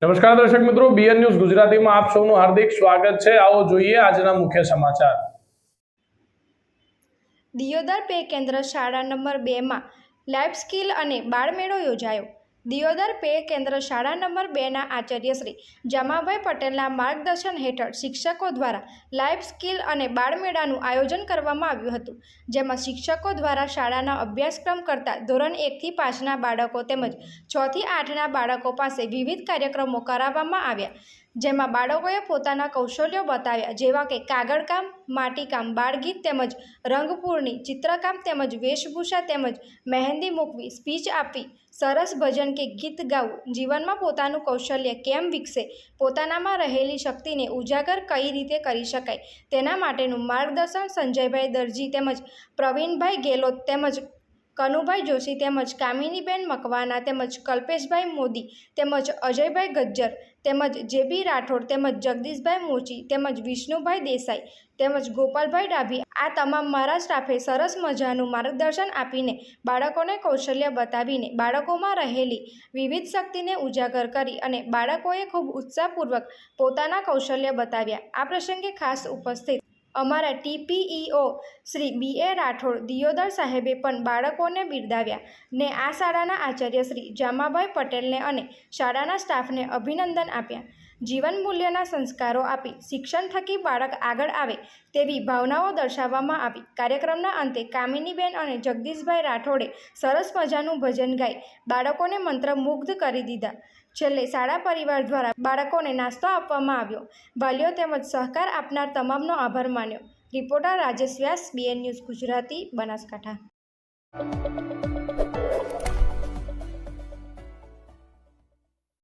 નમસ્કાર દર્શક મિત્રો, બીએન ન્યૂઝ ગુજરાતીમાં આપ સૌનું હાર્દિક સ્વાગત છે। આવો જોઈએ આજના મુખ્ય સમાચાર। દિયોદર પે કેન્દ્ર શાળા નંબર 2 માં લાઈફ સ્કિલ અને બાળમેળો યોજાયો। દિયોદર પે કેન્દ્ર શાળા નંબર 2 ના આચાર્ય શ્રી જમાભાઈ પટેલના માર્ગદર્શન હેઠળ શિક્ષકો દ્વારા લાઈફ સ્કિલ અને બાળમેળાનું આયોજન કરવામાં આવ્યું હતું, જેમાં શિક્ષકો દ્વારા શાળાના અભ્યાસક્રમ કરતા ધોરણ 1 થી 5ના બાળકો તેમજ 6 થી 8ના બાળકો પાસે વિવિધ કાર્યક્રમો કરાવવામાં આવ્યા, જેમાં બાળકોએ પોતાના કૌશલ્યો બતાવ્યા, જેવા કે કાગળકામ, માટીકામ, બાળગીત તેમજ રંગપૂર્ણી, ચિત્રકામ તેમજ વેશભૂષા તેમજ મહેંદી મૂકવી, સ્પીચ આપવી, સરસ ભજન કે ગીત ગાવું, જીવનમાં પોતાનું કૌશલ્ય કેમ વિકસે, પોતાનામાં રહેલી શક્તિને ઉજાગર કઈ રીતે કરી શકાય તેના માટેનું માર્ગદર્શન સંજયભાઈ દરજી તેમજ પ્રવીણભાઈ ગેલોત તેમજ કનુભાઈ જોશી તેમજ કામિનીબેન મકવાના તેમજ કલ્પેશભાઈ મોદી તેમજ અજયભાઈ ગજ્જર તેમજ જેબી રાઠોડ તેમજ જગદીશભાઈ મોચી તેમજ વિષ્ણુભાઈ દેસાઈ તેમજ ગોપાલભાઈ ડાભી આ તમામ મારા સ્ટાફે સરસ મજાનું માર્ગદર્શન આપીને બાળકોને કૌશલ્ય બતાવીને બાળકોમાં રહેલી વિવિધ શક્તિને ઉજાગર કરી અને બાળકોએ ખૂબ ઉત્સાહપૂર્વક પોતાના કૌશલ્ય બતાવ્યા। આ પ્રસંગે ખાસ ઉપસ્થિત અમારા ટીપીઈઓ શ્રી બી.એ. રાઠોડ દિયોદર સાહેબે પણ બાળકોને બિરદાવ્યા ને આ શાળાના આચાર્ય શ્રી જામાભાઈ પટેલને અને શાળાના સ્ટાફને અભિનંદન આપ્યા। જીવન મૂલ્યના સંસ્કારો આપી શિક્ષણ થકી બાળક આગળ આવે તેવી ભાવનાઓ દર્શાવવામાં આવી। કાર્યક્રમના અંતે કામિનીબેન અને જગદીશભાઈ રાઠોડે સરસ મજાનું ભજન ગાઈ બાળકોને મંત્રમુગ્ધ કરી દીધા। છેલ્લે શાળા પરિવાર દ્વારા બાળકોને નાસ્તો આપવામાં આવ્યો। વાલીઓ તેમજ સહકાર આપનાર તમામનો આભાર માન્યો। રિપોર્ટર રાજેશ વ્યાસ, બીએન ન્યૂઝ ગુજરાતી, બનાસકાંઠા।